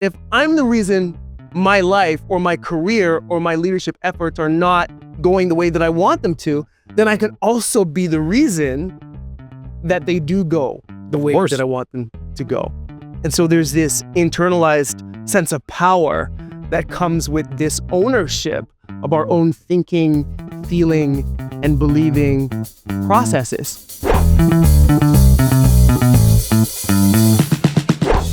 if I'm the reason my life or my career or my leadership efforts are not going the way that I want them to, then I can also be the reason that they do go the way that I want them to go. And so there's this internalized sense of power that comes with this ownership of our own thinking, feeling, and believing processes.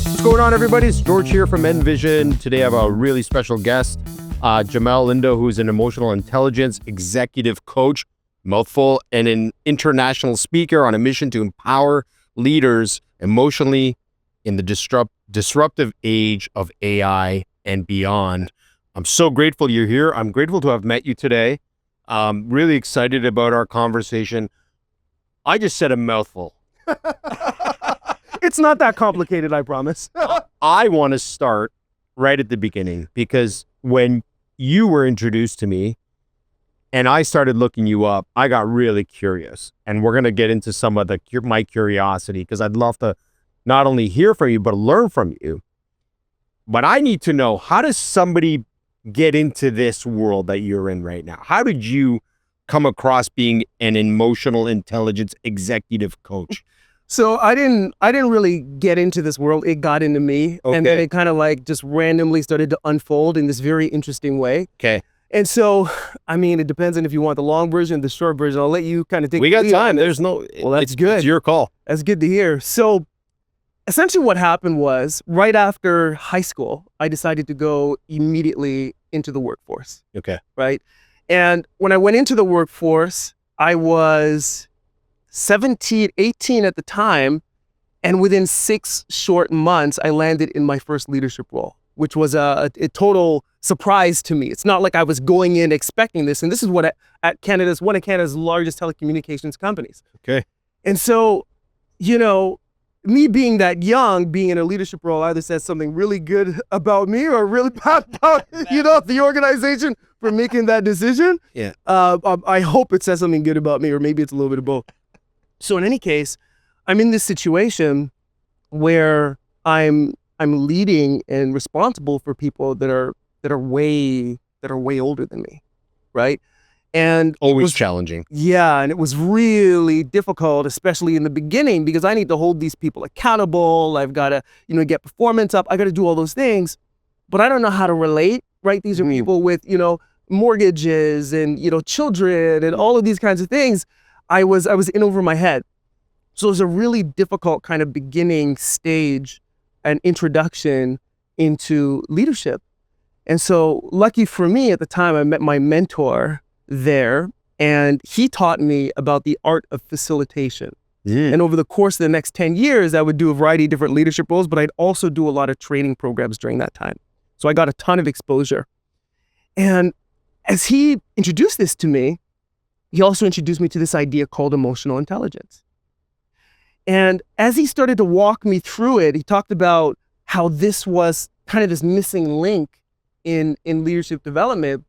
What's going on, everybody? It's George here from NVISION. Today I have a really special guest, Jamelle Lindo, who's an emotional intelligence executive coach, mouthful, and an international speaker on a mission to empower leaders emotionally in the disruptive age of AI and beyond. I'm so grateful you're here. I'm grateful to have met you today. Really excited about our conversation. I just said a mouthful. It's not that complicated, I promise. I want to start right at the beginning, because when you were introduced to me and I started looking you up, I got really curious. And we're going to get into some of my curiosity, because I'd love to not only hear from you, but learn from you. But I need to know, how does somebody get into this world that you're in right now? How did you come across being an emotional intelligence executive coach? So I didn't really get into this world. It got into me. Okay. And then it kind of like just randomly started to unfold in this very interesting way. Okay. And so, I mean, it depends on if you want the long version, the short version. I'll let you kind of take We got the lead. time. There's no, Well, that's good. It's your call. That's good to hear. So essentially what happened was, right after high school, I decided to go immediately into the workforce. Okay. Right? And when I went into the workforce, I was 17, 18 at the time. And within 6 short months, I landed in my first leadership role, which was a total surprise to me. It's not like I was going in expecting this. And this is what one of Canada's largest telecommunications companies. Okay. And so, you know, me being that young, being in a leadership role either says something really good about me or really bad about, the organization for making that decision. Yeah. I hope it says something good about me, or maybe it's a little bit of both. So in any case, I'm in this situation where I'm leading and responsible for people that are way older than me, right? And Always challenging. Yeah, and it was really difficult, especially in the beginning, because I need to hold these people accountable. I've got to, get performance up. I got to do all those things, but I don't know how to relate, right? These are people with, mortgages and, children and all of these kinds of things. I was in over my head. So it was a really difficult kind of beginning stage and introduction into leadership. And so lucky for me, at the time, I met my mentor there, and he taught me about the art of facilitation. Yeah. And over the course of the next 10 years, I would do a variety of different leadership roles, but I'd also do a lot of training programs during that time. So I got a ton of exposure. And as he introduced this to me, he also introduced me to this idea called emotional intelligence. And as he started to walk me through it, he talked about how this was kind of this missing link in leadership development.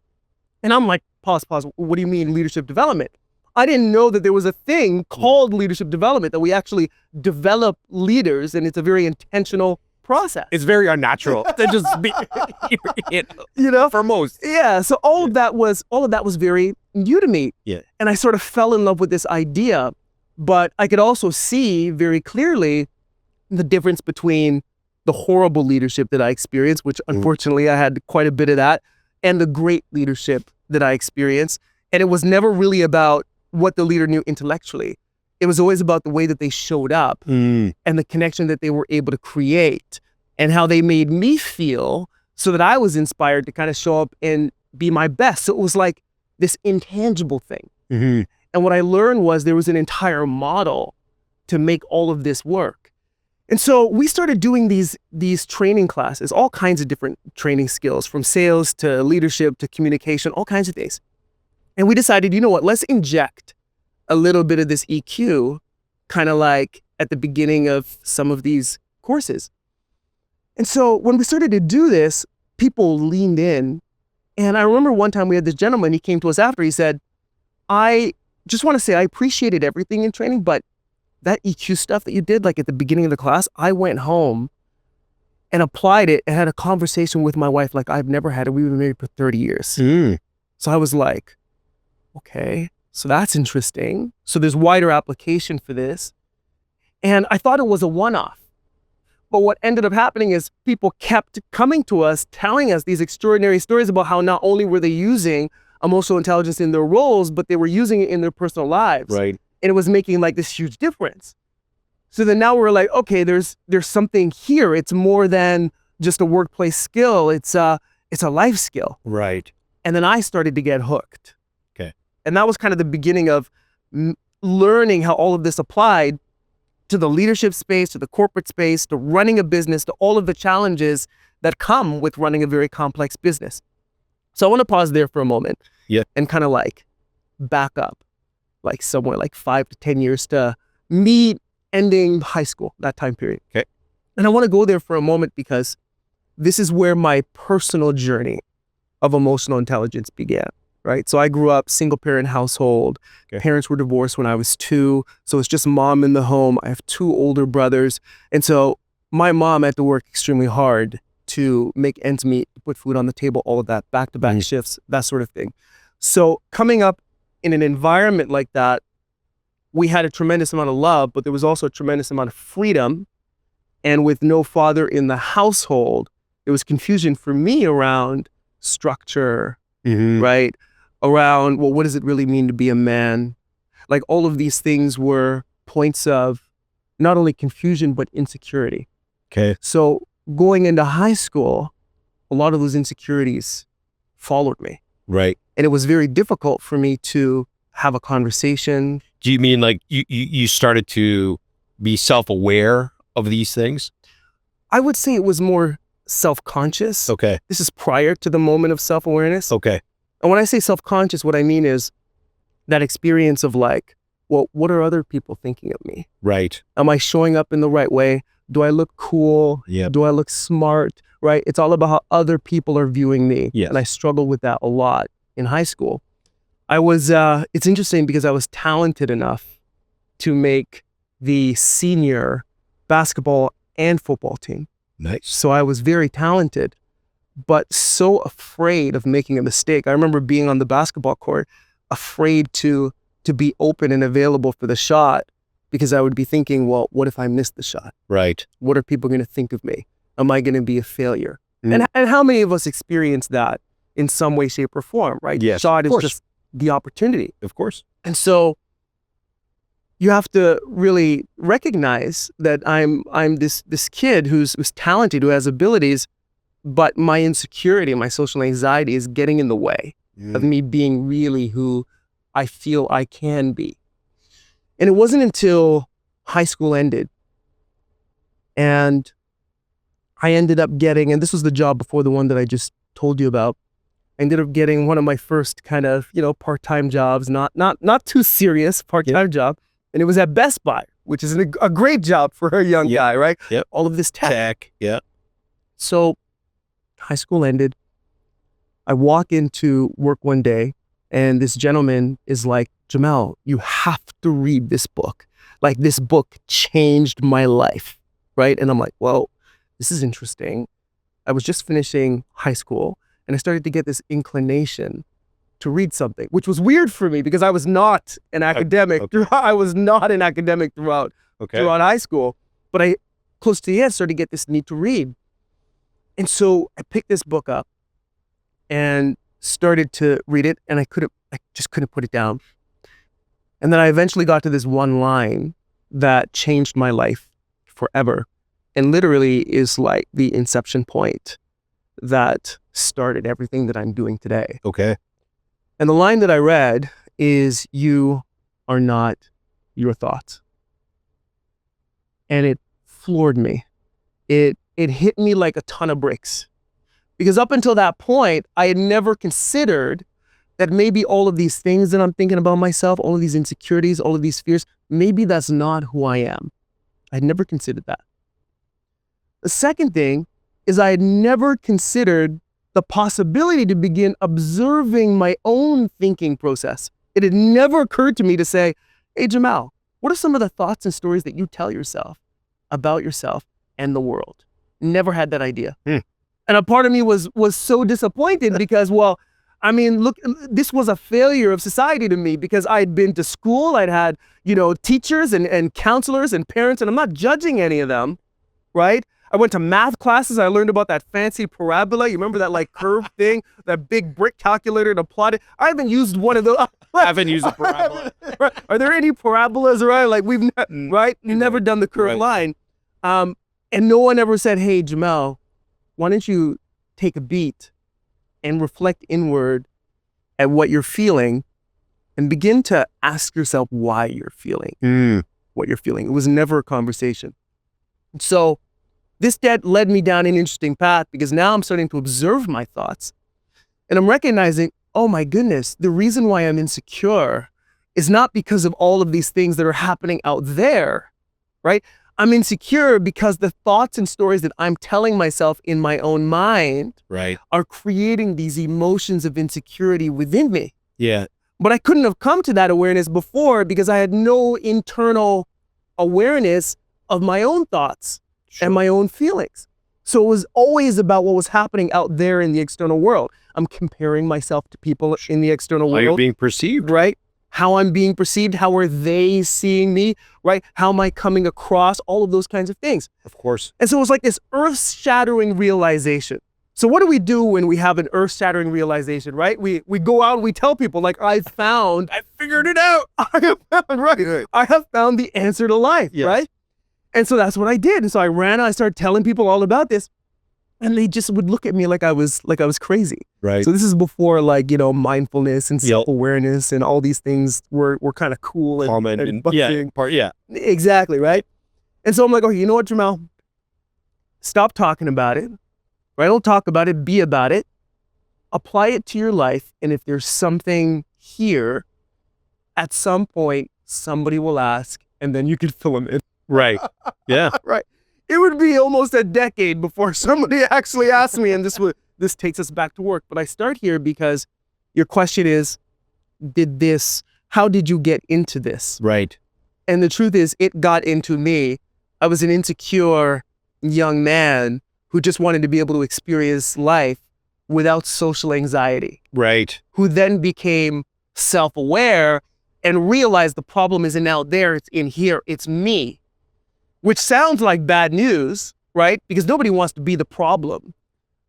And I'm like, pause, what do you mean leadership development? I didn't know that there was a thing called leadership development, that we actually develop leaders, and it's a very intentional process. It's very unnatural to just be, for most. Yeah, so all of that was very new to me. Yeah. And I sort of fell in love with this idea, but I could also see very clearly the difference between the horrible leadership that I experienced, which unfortunately I had quite a bit of that, and the great leadership that I experienced. And it was never really about what the leader knew intellectually. It was always about the way that they showed up and the connection that they were able to create, and how they made me feel, so that I was inspired to kind of show up and be my best. So it was like this intangible thing. Mm-hmm. And what I learned was there was an entire model to make all of this work. And so we started doing these training classes, all kinds of different training skills, from sales to leadership to communication, all kinds of things. And we decided, you know what, let's inject a little bit of this EQ, kind of like at the beginning of some of these courses. And so when we started to do this, people leaned in. And I remember one time we had this gentleman, he came to us after, he said, I just want to say I appreciated everything in training, but that EQ stuff that you did, like at the beginning of the class, I went home and applied it and had a conversation with my wife like I've never had it. We've been married for 30 years. So I was like, okay, so that's interesting. So there's wider application for this. And I thought it was a one-off. But what ended up happening is people kept coming to us, telling us these extraordinary stories about how not only were they using emotional intelligence in their roles, but they were using it in their personal lives. Right. And it was making like this huge difference. So then now we're like, okay, there's something here. It's more than just a workplace skill. It's a life skill. Right. And then I started to get hooked. Okay. And that was kind of the beginning of learning how all of this applied to the leadership space, to the corporate space, to running a business, to all of the challenges that come with running a very complex business. So I want to pause there for a moment. Yeah. And kind of like back up like somewhere like 5 to 10 years to me ending high school, that time period. Okay. And I want to go there for a moment because this is where my personal journey of emotional intelligence began, right? So I grew up single parent household. Okay. Parents were divorced when I was 2. So it's just mom in the home. I have 2 older brothers. And so my mom had to work extremely hard to make ends meet, to put food on the table, all of that, back-to-back shifts, that sort of thing. So coming up in an environment like that, we had a tremendous amount of love, but there was also a tremendous amount of freedom. And with no father in the household, there was confusion for me around structure, right? Around, well, what does it really mean to be a man? Like all of these things were points of not only confusion, but insecurity. Okay. So going into high school, a lot of those insecurities followed me. Right. And it was very difficult for me to have a conversation. Do you mean like you started to be self-aware of these things? I would say it was more self-conscious. Okay. This is prior to the moment of self-awareness. Okay. And when I say self-conscious, what I mean is that experience of like, well, what are other people thinking of me? Right. Am I showing up in the right way? Do I look cool? Yep. Do I look smart? Right? It's all about how other people are viewing me. Yes. And I struggled with that a lot in high school. I was, it's interesting because I was talented enough to make the senior basketball and football team. Nice. So I was very talented, but so afraid of making a mistake. I remember being on the basketball court, afraid to be open and available for the shot because I would be thinking, well, what if I miss the shot? Right. What are people going to think of me? Am I going to be a failure? And how many of us experience that in some way, shape, or form, right? Yes, Shot of is course. just the opportunity. Of course. And so you have to really recognize that I'm this kid who's talented, who has abilities, but my insecurity, my social anxiety is getting in the way of me being really who I feel I can be. And it wasn't until high school ended and I ended up getting, and this was the job before the one that I just told you about, I ended up getting one of my first kind of, part-time jobs, not too serious part-time job. And it was at Best Buy, which is a great job for a young guy, right? Yep. All of this tech. Yeah. So high school ended. I walk into work one day and this gentleman is like, Jamelle, you have to read this book. Like, this book changed my life, right? And I'm like, well, this is interesting. I was just finishing high school and I started to get this inclination to read something, which was weird for me because I was not an academic. Okay. I was not an academic throughout high school. But I, close to the end, started to get this need to read. And so I picked this book up and started to read it, and I just couldn't put it down. And then I eventually got to this one line that changed my life forever, and literally is like the inception point that started everything that I'm doing today. Okay. And the line that I read is, you are not your thoughts. And it floored me. It hit me like a ton of bricks. Because up until that point, I had never considered that maybe all of these things that I'm thinking about myself, all of these insecurities, all of these fears, maybe that's not who I am. I had never considered that. The second thing is I had never considered the possibility to begin observing my own thinking process. It had never occurred to me to say, hey, Jamelle, what are some of the thoughts and stories that you tell yourself about yourself and the world? Never had that idea. Hmm. And a part of me was so disappointed because, well, I mean, look, this was a failure of society to me because I'd been to school, I'd had, teachers and counselors and parents, and I'm not judging any of them, right? I went to math classes. I learned about that fancy parabola. You remember that like curved thing, that big brick calculator to plot it? I haven't used one of those. I haven't used a parabola. Right. Are there any parabolas, right? Like we've, right? Never done the curved line. And no one ever said, hey, Jamelle, why don't you take a beat and reflect inward at what you're feeling and begin to ask yourself why you're feeling what you're feeling. It was never a conversation. So this debt led me down an interesting path because now I'm starting to observe my thoughts and I'm recognizing, oh my goodness, the reason why I'm insecure is not because of all of these things that are happening out there, right? I'm insecure because the thoughts and stories that I'm telling myself in my own mind are creating these emotions of insecurity within me. Yeah. But I couldn't have come to that awareness before because I had no internal awareness of my own thoughts and my own feelings. So it was always about what was happening out there in the external world. I'm comparing myself to people in the external world. How you're being perceived. Right? How I'm being perceived, how are they seeing me, right? How am I coming across, all of those kinds of things. Of course. And so it was like this earth-shattering realization. So what do we do when we have an earth-shattering realization, right? We go out and we tell people like, I figured it out. I have found the answer to life, right? And so that's what I did. And so I started telling people all about this. And they just would look at me like I was crazy. Right. So this is before mindfulness and self-awareness and all these things were kind of cool and common and exactly, right? And so I'm like, okay, you know what, Jamelle? Stop talking about it. Right? Don't talk about it, be about it. Apply it to your life. And if there's something here, at some point, somebody will ask, and then you can fill them in. Right. Yeah. Right. It would be almost a decade before somebody actually asked me, and this takes us back to work. But I start here because your question is, how did you get into this? Right. And the truth is, it got into me. I was an insecure young man who just wanted to be able to experience life without social anxiety. Right. Who then became self-aware and realized the problem isn't out there, it's in here, it's me. Which sounds like bad news, right? Because nobody wants to be the problem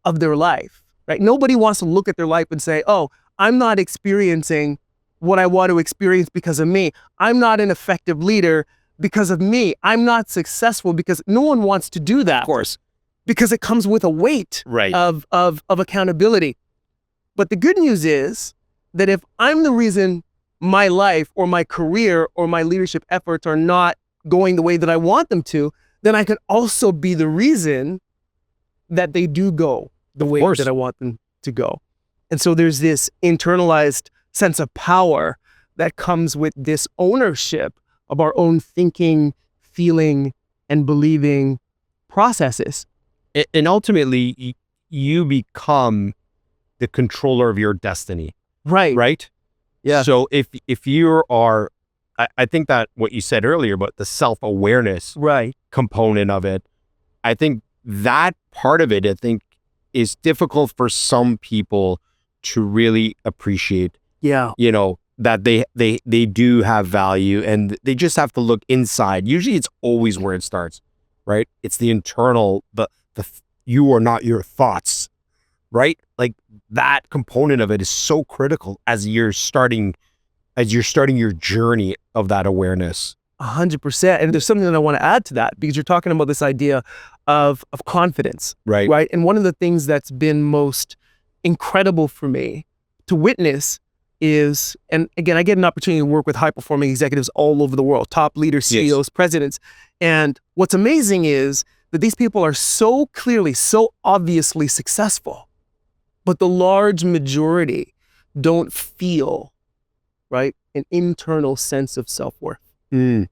of their life, right? Nobody wants to look at their life and say, oh, I'm not experiencing what I want to experience because of me. I'm not an effective leader because of me. I'm not successful because no one wants to do that. Of course. Because it comes with a weight of accountability. But the good news is that if I'm the reason my life or my career or my leadership efforts are not going the way that I want them to, then I can also be the reason that they do go the way that I want them to go. And so there's this internalized sense of power that comes with this ownership of our own thinking, feeling, and believing processes. And ultimately, you become the controller of your destiny. Right. Right? Yeah. So if you are, I think that what you said earlier about the self-awareness component of it, I think that part of it, I think, is difficult for some people to really appreciate. Yeah. You know, that they do have value and they just have to look inside. Usually it's always where it starts, right? It's the internal, you are not your thoughts, right? Like that component of it is so critical as you're starting your journey of that awareness. 100%. And there's something that I want to add to that, because you're talking about this idea of confidence, right? And one of the things that's been most incredible for me to witness is, and again, I get an opportunity to work with high-performing executives all over the world, top leaders, CEOs, presidents. And what's amazing is that these people are so clearly, so obviously successful, but the large majority don't feel, right, an internal sense of self-worth. And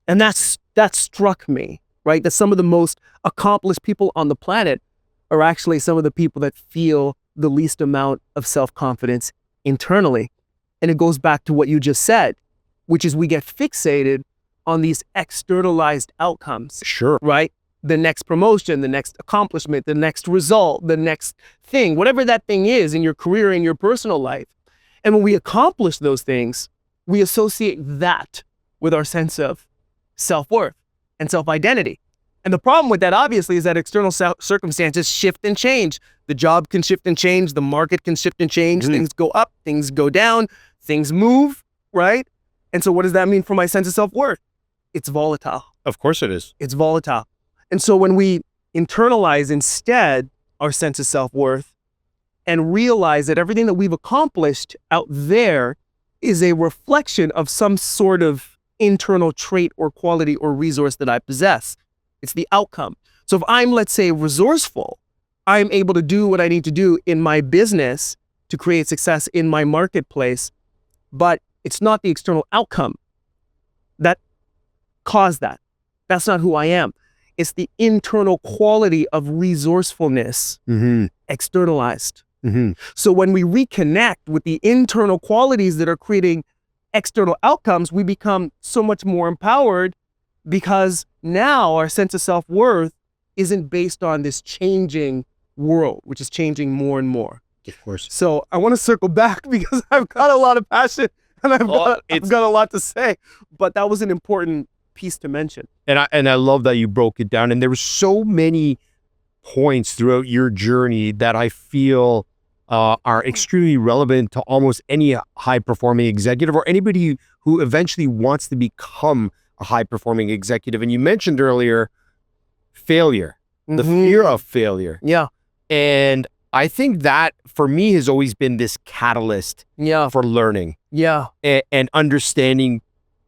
that struck me, right? That some of the most accomplished people on the planet are actually some of the people that feel the least amount of self-confidence internally. And it goes back to what you just said, which is we get fixated on these externalized outcomes. Sure. Right? the next promotion, the next accomplishment, the next result, the next thing, whatever that thing is in your career, in your personal life. And when we accomplish those things, we associate that with our sense of self-worth and self-identity. And the problem with that, obviously, is that external circumstances shift and change. The job can shift and change. The market can shift and change. Things go up, things go down, things move, right? And so what does that mean for my sense of self-worth? It's volatile. Of course it is. It's volatile. And so when we internalize instead our sense of self-worth and realize that everything that we've accomplished out there is a reflection of some sort of internal trait or quality or resource that I possess. It's the outcome. So if I'm, let's say, resourceful, I'm able to do what I need to do in my business to create success in my marketplace, but it's not the external outcome that caused that. That's not who I am. It's the internal quality of resourcefulness externalized. So when we reconnect with the internal qualities that are creating external outcomes, we become so much more empowered, because now our sense of self-worth isn't based on this changing world, which is changing more and more. Of course. So I want to circle back because I've got a lot of passion and I've got a lot to say, but that was an important piece to mention. And I love that you broke it down. And there were so many points throughout your journey that I feel are extremely relevant to almost any high-performing executive or anybody who eventually wants to become a high-performing executive. And you mentioned earlier failure, the fear of failure. Yeah. And I think that for me has always been this catalyst for learning. Yeah. And understanding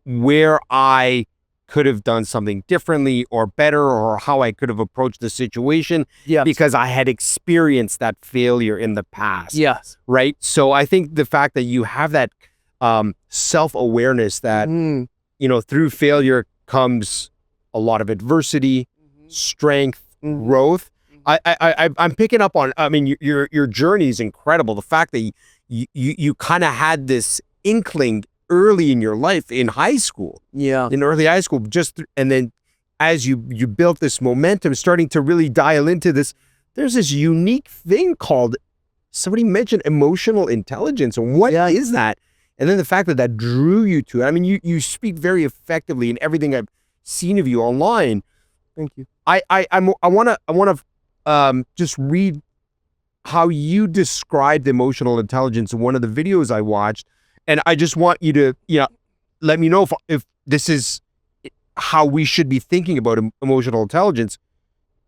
where I could have done something differently or better, or how I could have approached the situation because I had experienced that failure in the past. Yes. Right. So I think the fact that you have that self-awareness that, you know, through failure comes a lot of adversity, strength, growth. I'm picking up on, I mean, your journey is incredible. The fact that you kind of had this inkling early in your life in high school, in early high school, and then as you built this momentum, starting to really dial into this, there's this unique thing called, somebody mentioned emotional intelligence. And what is that? And then the fact that drew you to it. I mean, you speak very effectively in everything I've seen of you online. Thank you. I want to just read how you described emotional intelligence in one of the videos I watched. And I just want you to, let me know if this is how we should be thinking about emotional intelligence.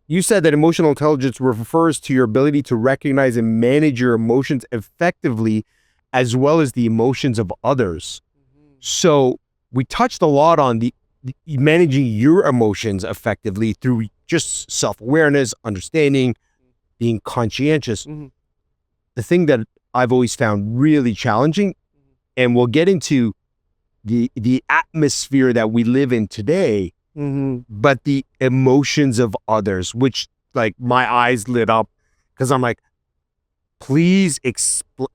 You said that emotional intelligence refers to your ability to recognize and manage your emotions effectively, as well as the emotions of others. So we touched a lot on the managing your emotions effectively through just self-awareness, understanding, being conscientious. The thing that I've always found really challenging, and we'll get into the atmosphere that we live in today, but the emotions of others, which, like, my eyes lit up because I'm like, please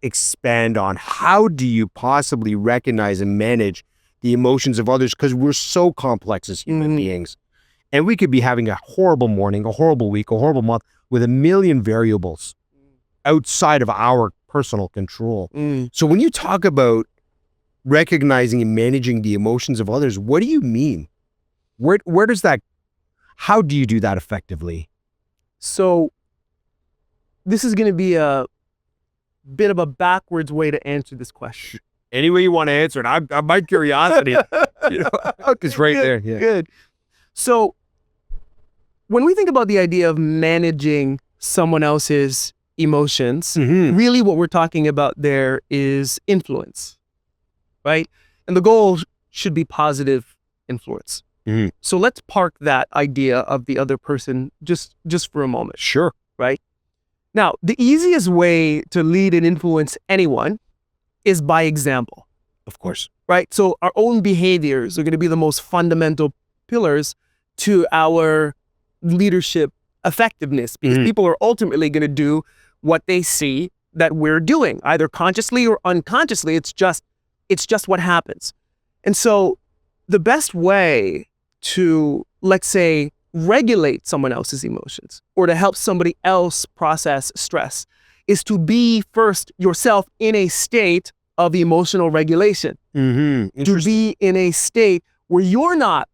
expand on how do you possibly recognize and manage the emotions of others, because we're so complex as human beings. And we could be having a horrible morning, a horrible week, a horrible month with a million variables outside of our personal control. So when you talk about recognizing and managing the emotions of others, what do you mean? Where does that, how do you do that effectively? So this is going to be a bit of a backwards way to answer this question. Any way you want to answer it. I'm my curiosity. It's right there. Yeah. Good. So when we think about the idea of managing someone else's emotions, really what we're talking about there is influence, right? And the goal should be positive influence. So let's park that idea of the other person just for a moment. Sure. Right? Now, the easiest way to lead and influence anyone is by example. Of course. Right? So our own behaviors are going to be the most fundamental pillars to our leadership effectiveness, because people are ultimately going to do what they see that we're doing, either consciously or unconsciously. It's just what happens. And so the best way to, let's say, regulate someone else's emotions or to help somebody else process stress is to be first yourself in a state of emotional regulation. To be in a state where you're not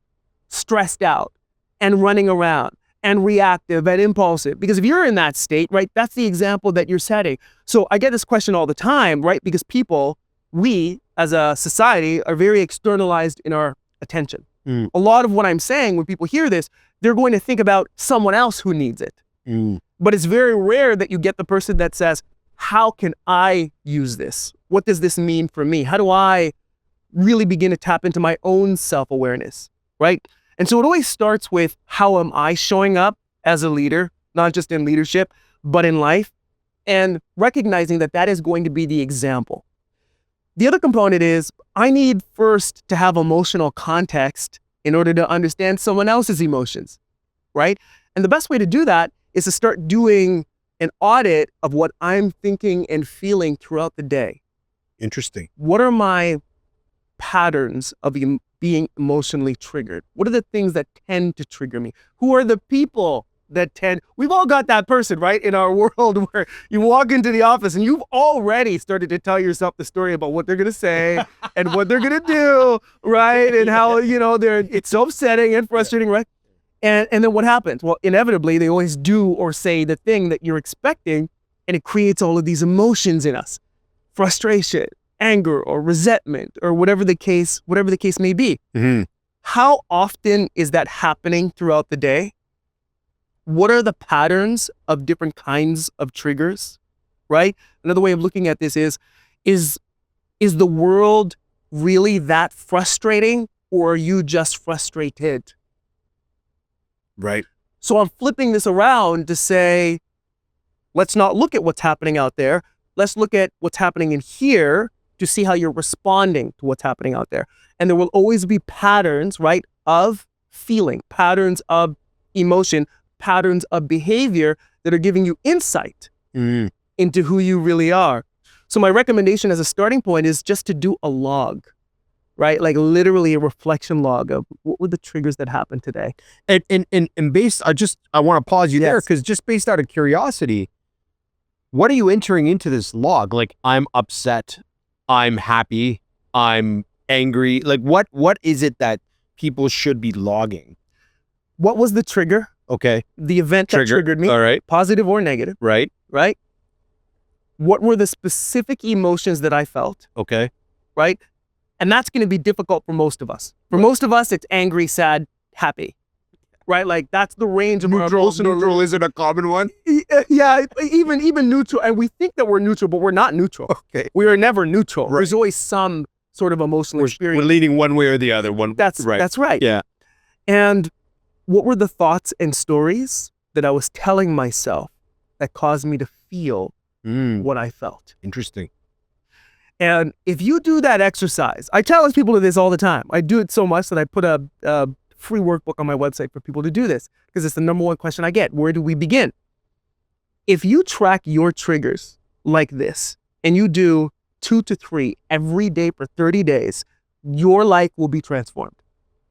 stressed out and running around and reactive and impulsive. Because if you're in that state, right, that's the example that you're setting. So I get this question all the time, right? Because we as a society are very externalized in our attention. A lot of what I'm saying, when people hear this, they're going to think about someone else who needs it. But it's very rare that you get the person that says, how can I use this? What does this mean for me? How do I really begin to tap into my own self-awareness, right? And so it always starts with, how am I showing up as a leader, not just in leadership, but in life, and recognizing that that is going to be the example. The other component is, I need first to have emotional context in order to understand someone else's emotions, right? And the best way to do that is to start doing an audit of what I'm thinking and feeling throughout the day. Interesting. What are my patterns of being emotionally triggered? What are the things that tend to trigger me? Who are the people that we've all got that person, right, in our world where you walk into the office and you've already started to tell yourself the story about what they're going to say and what they're going to do, right? And how, it's so upsetting and frustrating, right? And then what happens? Well, inevitably, they always do or say the thing that you're expecting, and it creates all of these emotions in us. Frustration, anger, or resentment, or whatever the case may be. How often is that happening throughout the day? What are the patterns of different kinds of triggers, right? Another way of looking at this is the world really that frustrating, or are you just frustrated? Right. So I'm flipping this around to say, let's not look at what's happening out there. Let's look at what's happening in here to see how you're responding to what's happening out there. And there will always be patterns, right, of feeling, patterns of emotion, patterns of behavior that are giving you insight into who you really are. So my recommendation as a starting point is just to do a log, right? Like literally a reflection log of what were the triggers that happened today. And I want to pause you there, because just based out of curiosity, what are you entering into this log? Like, I'm upset, I'm happy, I'm angry. Like, what is it that people should be logging? What was the trigger? Okay. The event that triggered me. All right. Positive or negative. Right. Right. What were the specific emotions that I felt? Okay. Right. And that's going to be difficult for most of us. For most of us, it's angry, sad, happy. Right? Like, that's the range of Neutral isn't a common one? Yeah, even neutral. And we think that we're neutral, but we're not neutral. Okay. We are never neutral. Right. There's always some sort of emotional experience. We're leaning one way or the other. That's right. Yeah. And what were the thoughts and stories that I was telling myself that caused me to feel what I felt? Interesting. And if you do that exercise, I challenge people to this all the time. I do it so much that I put a free workbook on my website for people to do this, because it's the number one question I get. Where do we begin? If you track your triggers like this, and you do 2 to 3 every day for 30 days, your life will be transformed.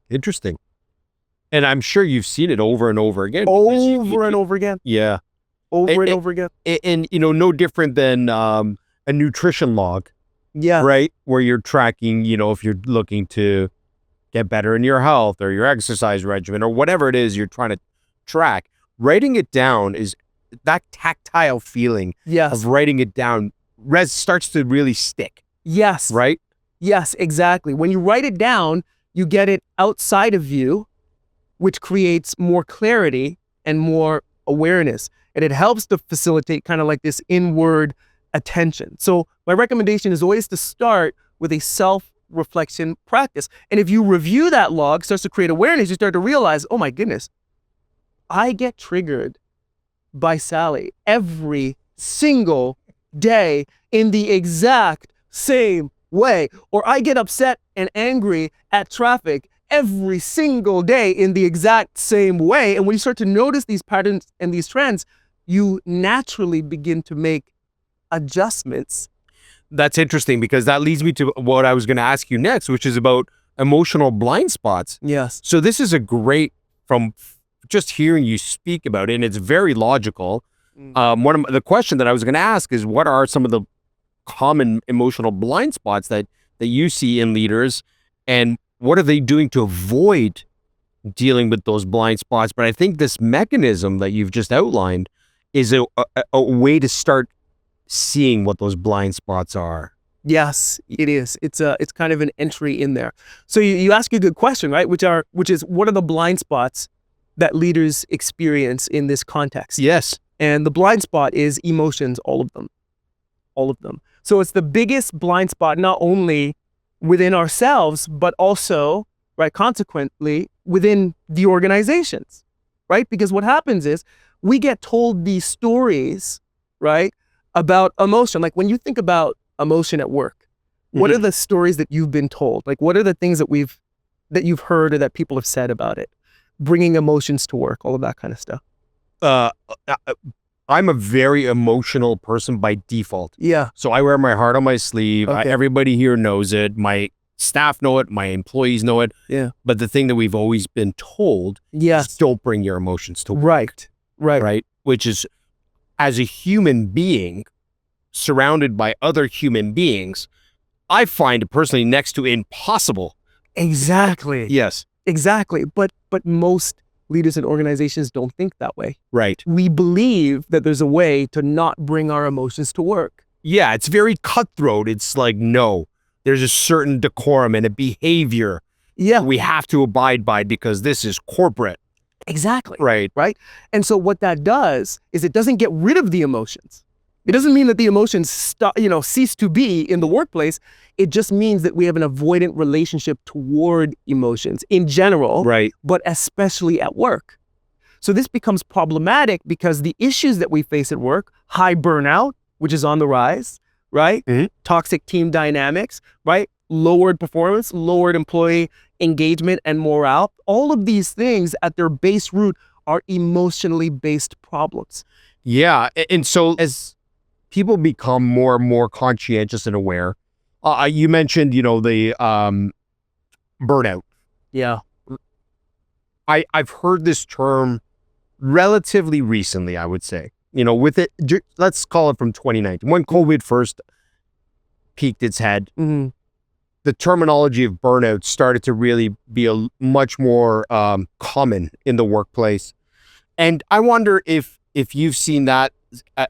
Interesting. And I'm sure you've seen it over and over again. Over and over again. Yeah. Over and over again. And no different than a nutrition log. Yeah. Right? Where you're tracking, if you're looking to get better in your health or your exercise regimen or whatever it is you're trying to track. Writing it down is that tactile feeling of writing it down starts to really stick. Yes. Right? Yes, exactly. When you write it down, you get it outside of you, which creates more clarity and more awareness. And it helps to facilitate kind of like this inward attention. So my recommendation is always to start with a self-reflection practice. And if you review that log, starts to create awareness, you start to realize, oh my goodness, I get triggered by Sally every single day in the exact same way. Or I get upset and angry at traffic every single day in the exact same way. And when you start to notice these patterns and these trends, you naturally begin to make adjustments. That's interesting, because that leads me to what I was going to ask you next, which is about emotional blind spots. Yes. So this is a great, from just hearing you speak about it, and it's very logical. The question that I was going to ask is, what are some of the common emotional blind spots that you see in leaders, and what are they doing to avoid dealing with those blind spots? But I think this mechanism that you've just outlined is a way to start seeing what those blind spots are. Yes, it is. It's kind of an entry in there. So you ask a good question, right? Which is what are the blind spots that leaders experience in this context? Yes. And the blind spot is emotions, all of them. All of them. So it's the biggest blind spot, not only within ourselves, but also, right, consequently, within the organizations, right? Because what happens is we get told these stories, right, about emotion. Like when you think about emotion at work, what are the stories that you've been told? Like what are the things that you've heard or that people have said about it? Bringing emotions to work, all of that kind of stuff. I'm a very emotional person by default. Yeah. So I wear my heart on my sleeve. Okay. Everybody here knows it. My staff know it. My employees know it. Yeah. But the thing that we've always been told is don't bring your emotions to work. Right. Which is, as a human being surrounded by other human beings, I find it personally next to impossible. Exactly. Yes. Exactly. But most leaders and organizations don't think that way. Right. We believe that there's a way to not bring our emotions to work. Yeah, it's very cutthroat. It's like, no, there's a certain decorum and a behavior we have to abide by because this is corporate. Exactly. Right. Right. And so what that does is it doesn't get rid of the emotions. It doesn't mean that the emotions cease to be in the workplace. It just means that we have an avoidant relationship toward emotions in general, right, but especially at work. So this becomes problematic because the issues that we face at work, high burnout, which is on the rise, right? Toxic team dynamics, right? Lowered performance, lowered employee engagement and morale. All of these things at their base root are emotionally based problems. Yeah. And so as people become more and more conscientious and aware, you mentioned, the burnout. Yeah. I've heard this term relatively recently, I would say, with it, let's call it from 2019, when COVID first peaked its head. The terminology of burnout started to really be much more common in the workplace. And I wonder if you've seen that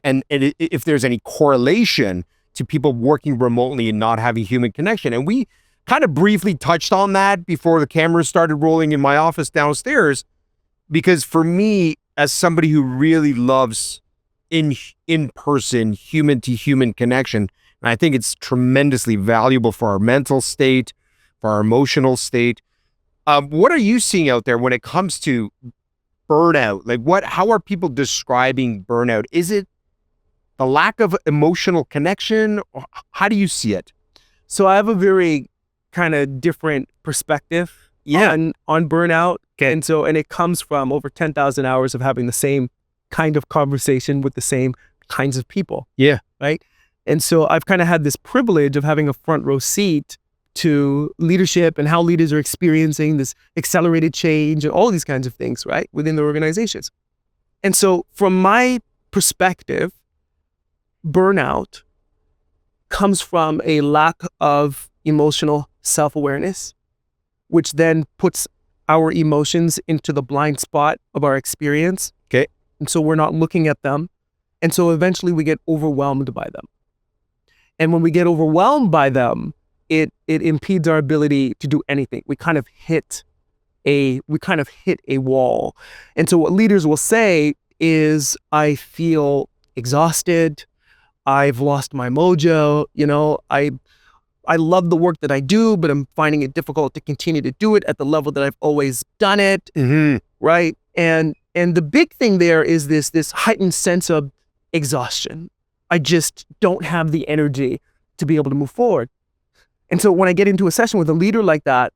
and if there's any correlation to people working remotely and not having human connection. And we kind of briefly touched on that before the cameras started rolling in my office downstairs, because for me, as somebody who really loves in-person, human-to-human connection, and I think it's tremendously valuable for our mental state, for our emotional state. What are you seeing out there when it comes to burnout? Like how are people describing burnout? Is it the lack of emotional connection? Or how do you see it? So I have a very kind of different perspective on burnout. Okay. And it comes from over 10,000 hours of having the same kind of conversation with the same kinds of people. Yeah. Right. And so I've kind of had this privilege of having a front row seat to leadership and how leaders are experiencing this accelerated change and all these kinds of things, right, within the organizations. And so from my perspective, burnout comes from a lack of emotional self-awareness, which then puts our emotions into the blind spot of our experience. Okay. And so we're not looking at them. And so eventually we get overwhelmed by them. And when we get overwhelmed by them, it impedes our ability to do anything. We kind of hit a wall. And so what leaders will say is, I feel exhausted. I've lost my mojo. I love the work that I do, but I'm finding it difficult to continue to do it at the level that I've always done it. Right. And the big thing there is this heightened sense of exhaustion. I just don't have the energy to be able to move forward. And so when I get into a session with a leader like that,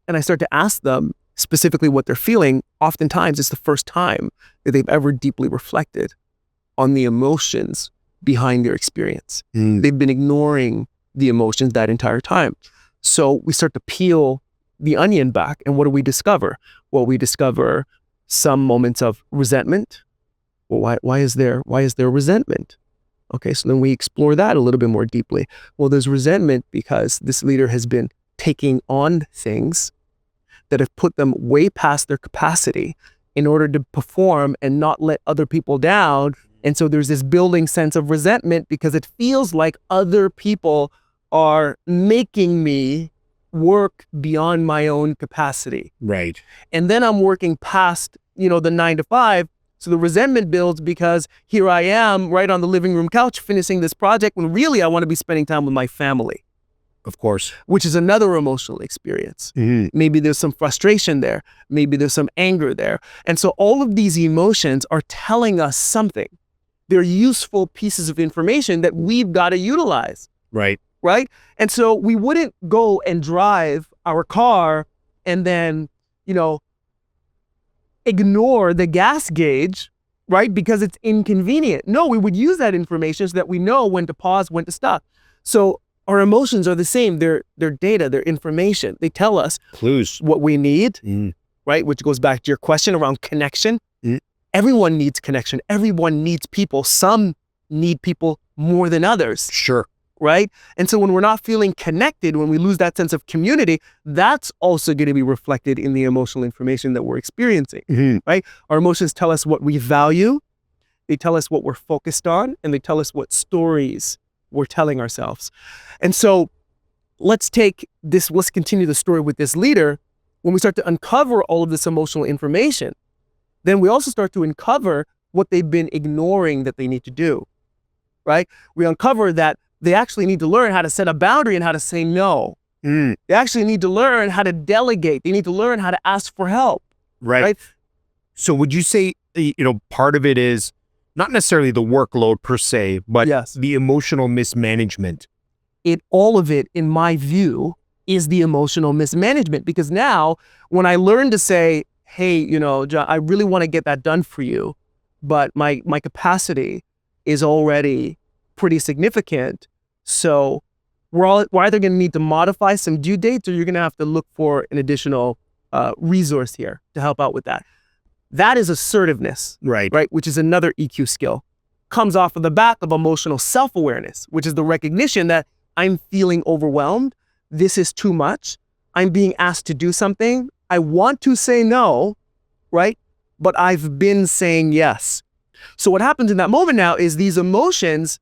and I start to ask them specifically what they're feeling, oftentimes it's the first time that they've ever deeply reflected on the emotions behind their experience. They've been ignoring the emotions that entire time. So we start to peel the onion back, and what do we discover? Well, we discover some moments of resentment. Well, why is there resentment? Okay, so then we explore that a little bit more deeply. Well, there's resentment because this leader has been taking on things that have put them way past their capacity in order to perform and not let other people down. And so there's this building sense of resentment because it feels like other people are making me work beyond my own capacity. Right. And then I'm working past, the 9 to 5. So the resentment builds because here I am right on the living room couch finishing this project when really I want to be spending time with my family. Of course. Which is another emotional experience. Mm-hmm. Maybe there's some frustration there. Maybe there's some anger there. And so all of these emotions are telling us something. They're useful pieces of information that we've got to utilize. Right. Right? And so we wouldn't go and drive our car and then, ignore the gas gauge, right? Because it's inconvenient. No, we would use that information so that we know when to pause, when to stop. So our emotions are the same. They're data, they're information. They tell us clues, what we need, right? Which goes back to your question around connection. Everyone needs connection. Everyone needs people. Some need people more than others. Sure. Right? And so when we're not feeling connected, when we lose that sense of community, that's also going to be reflected in the emotional information that we're experiencing, right? Our emotions tell us what we value, they tell us what we're focused on, and they tell us what stories we're telling ourselves. And so let's continue the story with this leader. When we start to uncover all of this emotional information, then we also start to uncover what they've been ignoring that they need to do, right? We uncover that they actually need to learn how to set a boundary and how to say no. They actually need to learn how to delegate. They need to learn how to ask for help. Right. So would you say, part of it is not necessarily the workload per se, but the emotional mismanagement? All of it, in my view, is the emotional mismanagement. Because now when I learn to say, hey, John, I really want to get that done for you, but my capacity is already pretty significant. So we're either going to need to modify some due dates, or you're going to have to look for an additional resource here to help out with that. That is assertiveness, right? Which is another EQ skill. Comes off of the back of emotional self-awareness, which is the recognition that I'm feeling overwhelmed. This is too much. I'm being asked to do something. I want to say no, right? But I've been saying yes. So what happens in that moment now is these emotions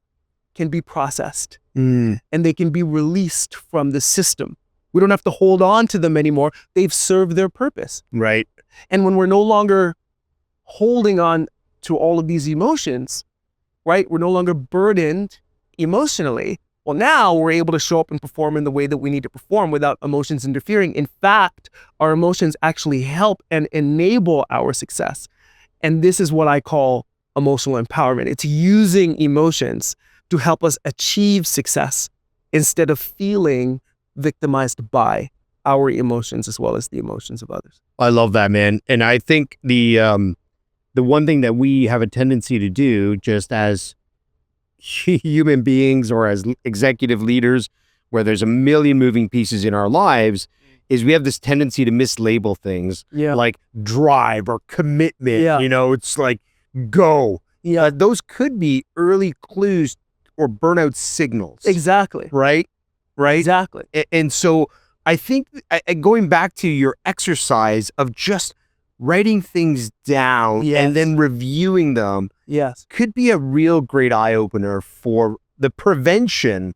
can be processed and they can be released from the system. We don't have to hold on to them anymore. They've served their purpose. Right. And when we're no longer holding on to all of these emotions, right? We're no longer burdened emotionally. Well, now we're able to show up and perform in the way that we need to perform without emotions interfering. In fact, our emotions actually help and enable our success. And this is what I call emotional empowerment. It's using emotions to help us achieve success instead of feeling victimized by our emotions as well as the emotions of others. I love that, man. And I think the one thing that we have a tendency to do just as human beings or as executive leaders, where there's a million moving pieces in our lives, is we have this tendency to mislabel things like drive or commitment. It's like go. Those could be early clues or burnout signals. Exactly. Right? Exactly. And so I think going back to your exercise of just writing things down and then reviewing them could be a real great eye-opener for the prevention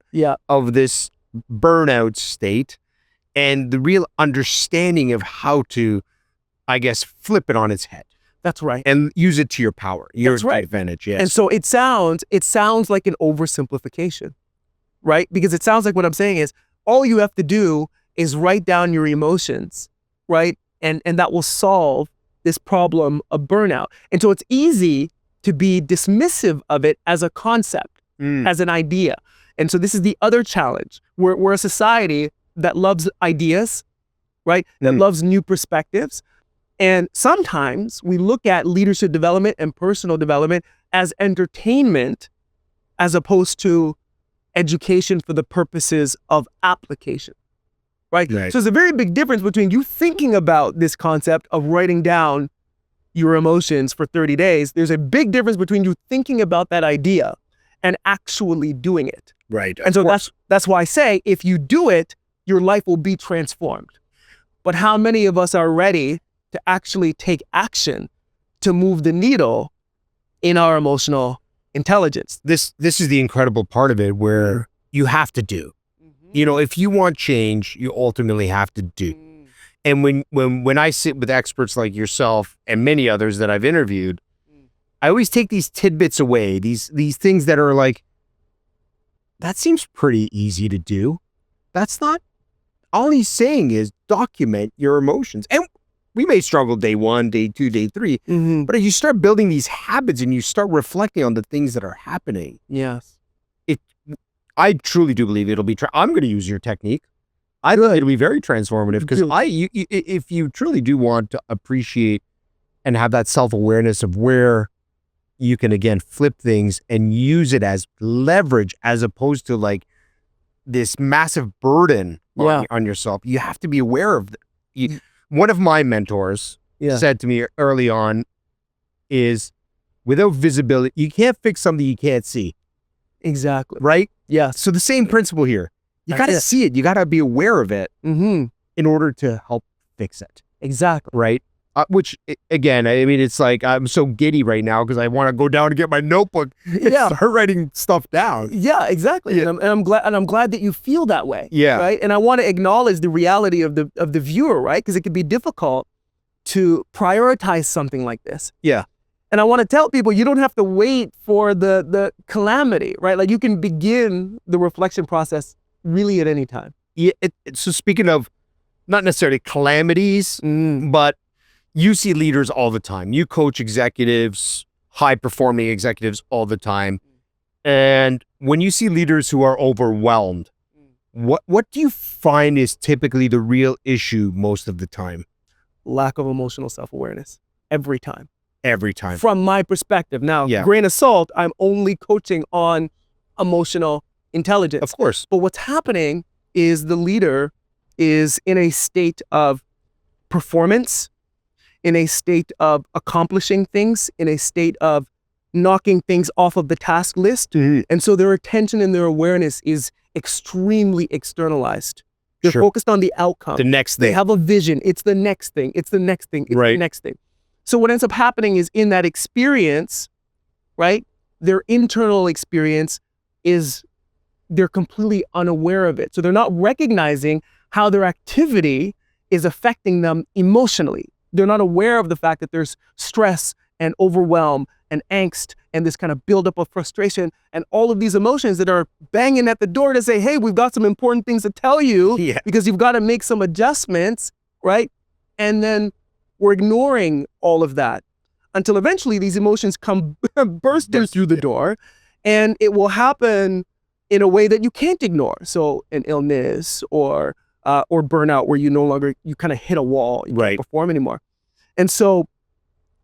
of this burnout state and the real understanding of how to, I guess, flip it on its head. That's right. And use it to your power, your advantage. Yes. And so it sounds like an oversimplification, right? Because it sounds like what I'm saying is all you have to do is write down your emotions, right? And that will solve this problem of burnout. And so it's easy to be dismissive of it as a concept, as an idea. And so this is the other challenge. We're a society that loves ideas, right? That loves new perspectives. And sometimes we look at leadership development and personal development as entertainment as opposed to education for the purposes of application, right? So there's a very big difference between you thinking about this concept of writing down your emotions for 30 days, there's a big difference between you thinking about that idea and actually doing it. Right. And so that's why I say, if you do it, your life will be transformed. But how many of us are ready to actually take action to move the needle in our emotional intelligence? This is the incredible part of it, where you have to do. You know, if you want change, you ultimately have to do. And when I sit with experts like yourself and many others that I've interviewed, I always take these tidbits away, these things that are like, that seems pretty easy to do. That's not, all he's saying is document your emotions. And we may struggle day 1, day 2, day 3, but as you start building these habits and you start reflecting on the things that are happening, Yes. I truly do believe it'll be, I'm going to use your technique. I think it'll be very transformative, because if you truly do want to appreciate and have that self-awareness of where you can, again, flip things and use it as leverage, as opposed to like this massive burden on yourself, you have to be aware of it. One of my mentors said to me early on is, without visibility, you can't fix something you can't see. Exactly. Right? Yeah. So the same principle here. You got to see it. You got to be aware of it in order to help fix it. Exactly. Right? Which, again, I mean, it's like, I'm so giddy right now because I want to go down and get my notebook and start writing stuff down. Yeah, exactly. Yeah. And I'm glad that you feel that way. Yeah. Right. And I want to acknowledge the reality of the viewer, right? Because it can be difficult to prioritize something like this. Yeah. And I want to tell people, you don't have to wait for the calamity, right? Like, you can begin the reflection process really at any time. Yeah. So speaking of not necessarily calamities, but you see leaders all the time. You coach executives, high-performing executives all the time. And when you see leaders who are overwhelmed, what do you find is typically the real issue most of the time? Lack of emotional self-awareness. Every time. Every time. From my perspective. Now, grain of salt, I'm only coaching on emotional intelligence. Of course. But what's happening is the leader is in a state of performance, in a state of accomplishing things, in a state of knocking things off of the task list. And so their attention and their awareness is extremely externalized. They're focused on the outcome. The next thing. They have a vision. It's the next thing. It's the next thing. It's the next thing. So what ends up happening is, in that experience, right, their internal experience is, they're completely unaware of it. So they're not recognizing how their activity is affecting them emotionally. They're not aware of the fact that there's stress and overwhelm and angst and this kind of buildup of frustration and all of these emotions that are banging at the door to say, hey, we've got some important things to tell you because you've got to make some adjustments, right? And then we're ignoring all of that until eventually these emotions come bursting through the door, and it will happen in a way that you can't ignore. So an illness or burnout, where you kind of hit a wall, you can't perform anymore. And so,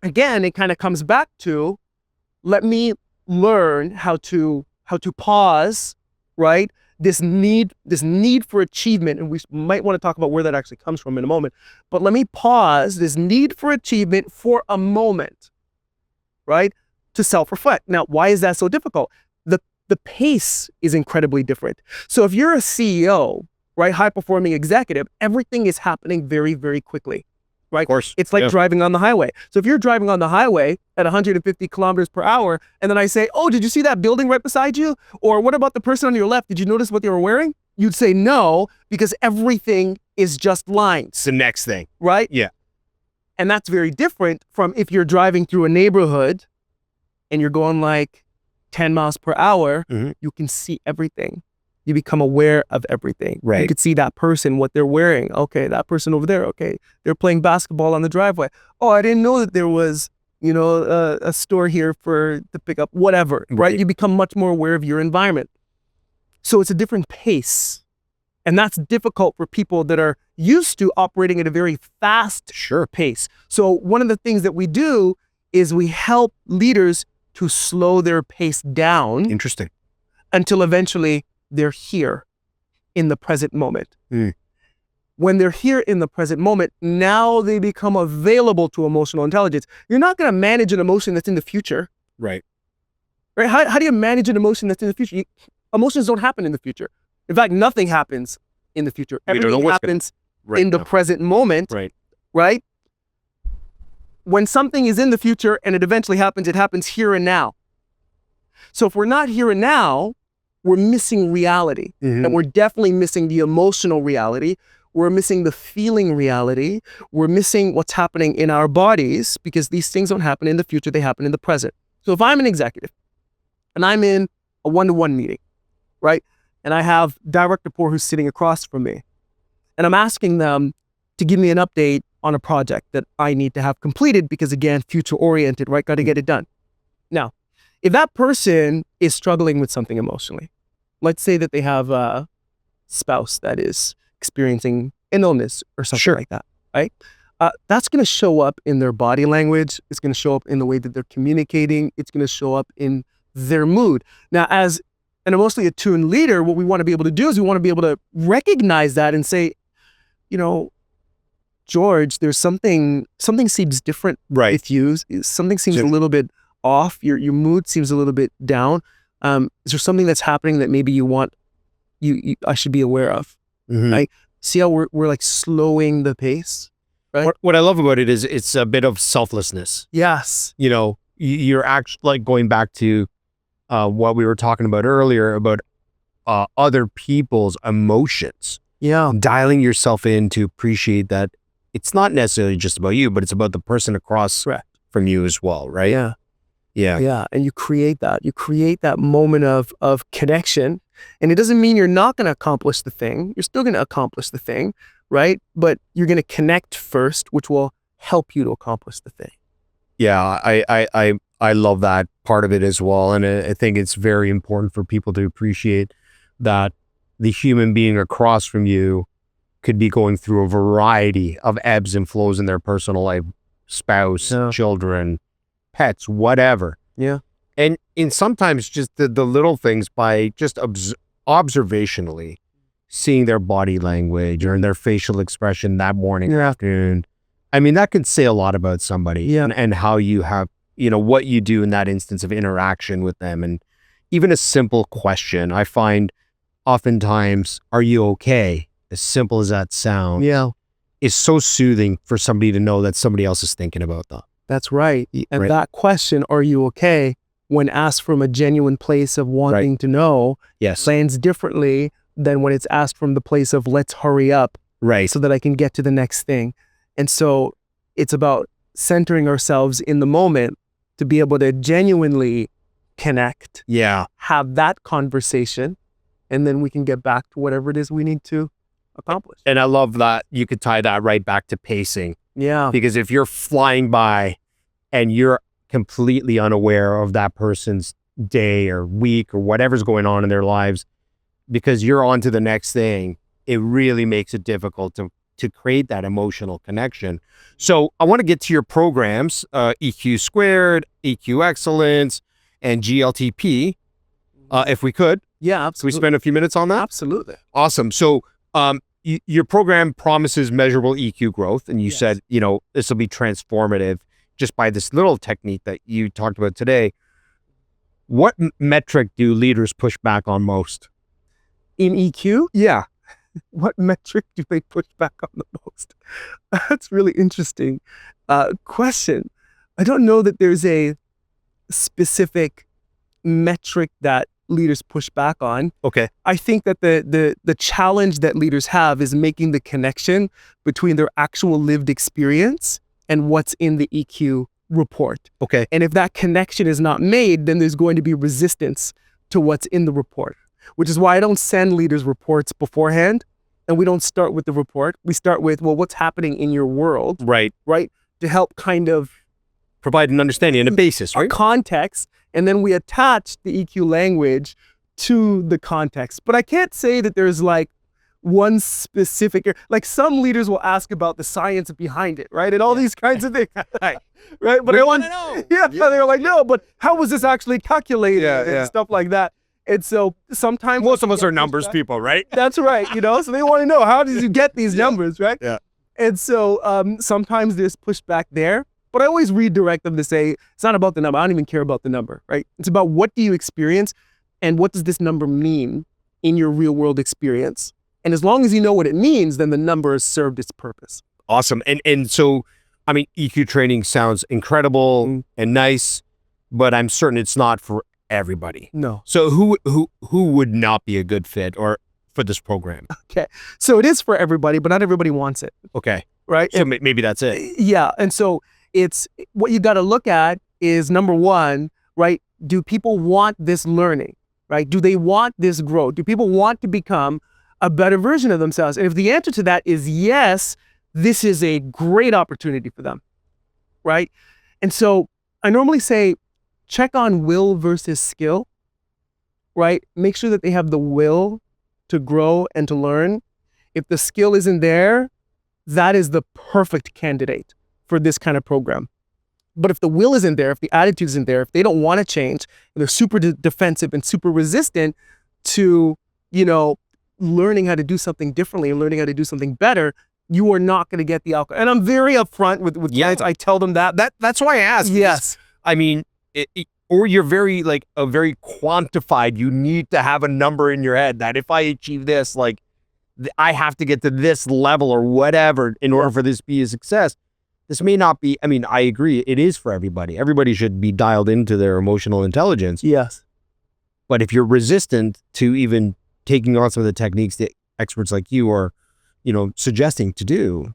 again, it kind of comes back to, let me learn how to pause, right? This need for achievement, and we might want to talk about where that actually comes from in a moment. But let me pause this need for achievement for a moment, right? To self-reflect. Now, why is that so difficult? The pace is incredibly different. So if you're a CEO, right, high-performing executive, everything is happening very, very quickly. Right? Of course. It's like driving on the highway. So if you're driving on the highway at 150 kilometers per hour, and then I say, oh, did you see that building right beside you? Or what about the person on your left? Did you notice what they were wearing? You'd say no, because everything is just lines. It's the next thing. Right? Yeah. And that's very different from if you're driving through a neighborhood and you're going like 10 miles per hour, you can see everything. You become aware of everything. Right. You could see that person, what they're wearing. Okay, that person over there. Okay, they're playing basketball on the driveway. Oh, I didn't know that there was, a store here to pick up whatever. Right? You become much more aware of your environment. So it's a different pace, and that's difficult for people that are used to operating at a very fast pace. So one of the things that we do is we help leaders to slow their pace down. Interesting. Until eventually they're here in the present moment. when they're here in the present moment, now they become available to emotional intelligence. You're not going to manage an emotion that's in the future. Right. Right? How do you manage an emotion that's in the future? Emotions don't happen in the future. In fact, nothing happens in the future. Everything happens in the present moment. Right. Right? When something is in the future and it eventually happens, it happens here and now. So if we're not here and now, we're missing reality. And we're definitely missing the emotional reality. We're missing the feeling reality. We're missing what's happening in our bodies, because these things don't happen in the future, they happen in the present. So if I'm an executive and I'm in a one-to-one meeting, right? And I have direct report who's sitting across from me, and I'm asking them to give me an update on a project that I need to have completed because, again, future-oriented, right? Got to get it done. Now, if that person is struggling with something emotionally, let's say that they have a spouse that is experiencing an illness or something like that, right? That's going to show up in their body language. It's going to show up in the way that they're communicating. It's going to show up in their mood. Now, as an emotionally attuned leader, what we want to be able to do is we want to be able to recognize that and say, you know, George, there's something seems different with you. Something seems a little bit off. Your mood seems a little bit down. Is there something that's happening that maybe you want I should be aware of? Right? See how we're like slowing the pace, right? What I love about it is it's a bit of selflessness. Yes. You know, you're actually like going back to what we were talking about earlier about other people's emotions. Yeah. Dialing yourself in to appreciate that it's not necessarily just about you, but it's about the person across from you as well, right? Yeah. Yeah. Yeah. And you create that. You create that moment of connection. And it doesn't mean you're not going to accomplish the thing. You're still going to accomplish the thing, right? But you're going to connect first, which will help you to accomplish the thing. Yeah, I love that part of it as well. And I think it's very important for people to appreciate that the human being across from you could be going through a variety of ebbs and flows in their personal life, spouse, children, pets, whatever. Yeah. And sometimes just the little things by just observationally seeing their body language or their facial expression that morning or afternoon. I mean, that could say a lot about somebody and how you have, you know, what you do in that instance of interaction with them. And even a simple question, I find oftentimes, are you okay? As simple as that sounds, is so soothing for somebody to know that somebody else is thinking about that. That's right. And that question, are you okay, when asked from a genuine place of wanting to know, lands differently than when it's asked from the place of let's hurry up so that I can get to the next thing. And so it's about centering ourselves in the moment to be able to genuinely connect, have that conversation, and then we can get back to whatever it is we need to accomplish. And I love that you could tie that right back to pacing. Yeah. Because if you're flying by and you're completely unaware of that person's day or week or whatever's going on in their lives, because you're on to the next thing, it really makes it difficult to create that emotional connection. So I want to get to your programs, EQ Squared, EQ Excellence, and GLTP, if we could. Yeah, absolutely. Can we spend a few minutes on that? Absolutely. Awesome. So your program promises measurable EQ growth, and you said, you know, this will be transformative just by this little technique that you talked about today. What metric do leaders push back on most? In EQ? Yeah. What metric do they push back on the most? That's really interesting question. I don't know that there's a specific metric that leaders push back on. Okay. I think that the challenge that leaders have is making the connection between their actual lived experience and what's in the EQ report. Okay. And if that connection is not made, then there's going to be resistance to what's in the report, which is why I don't send leaders reports beforehand, and we don't start with the report. We start with, well, what's happening in your world? Right. To help kind of provide an understanding and a basis, right? Context, and then we attach the EQ language to the context. But I can't say that there's like one specific, like some leaders will ask about the science behind it, right? And all these kinds of things, right? But we want to know. They're like, no, but how was this actually calculated? And stuff like that. And so sometimes Most of us get are numbers pushback. people, right? That's right, so they want to know, how did you get these numbers, right? Yeah. And so sometimes there's pushback there, but I always redirect them to say, it's not about the number. I don't even care about the number, right? It's about what do you experience and what does this number mean in your real world experience? And as long as you know what it means, then the number has served its purpose. Awesome. And so, I mean, EQ training sounds incredible and nice, but I'm certain it's not for everybody. No. So who would not be a good fit or for this program? Okay. So it is for everybody, but not everybody wants it. Okay. Right? So maybe that's it. Yeah. And so it's what you got to look at is, number one, right? Do people want this learning, right? Do they want this growth? Do people want to become a better version of themselves? And if the answer to that is yes, this is a great opportunity for them, right? And so I normally say, check on will versus skill, right? Make sure that they have the will to grow and to learn. If the skill isn't there, that is the perfect candidate for this kind of program. But if the will isn't there, if the attitude isn't there, if they don't want to change, and they're super defensive and super resistant to, learning how to do something differently and learning how to do something better, you are not going to get the outcome. And I'm very upfront with clients. I tell them that's why I asked. Yes. I mean, or you're very very quantified. You need to have a number in your head that if I achieve this, I have to get to this level or whatever in order for this to be a success. This may not be, I mean, I agree. It is for everybody. Everybody should be dialed into their emotional intelligence. Yes. But if you're resistant to even taking on some of the techniques that experts like you are, suggesting to do,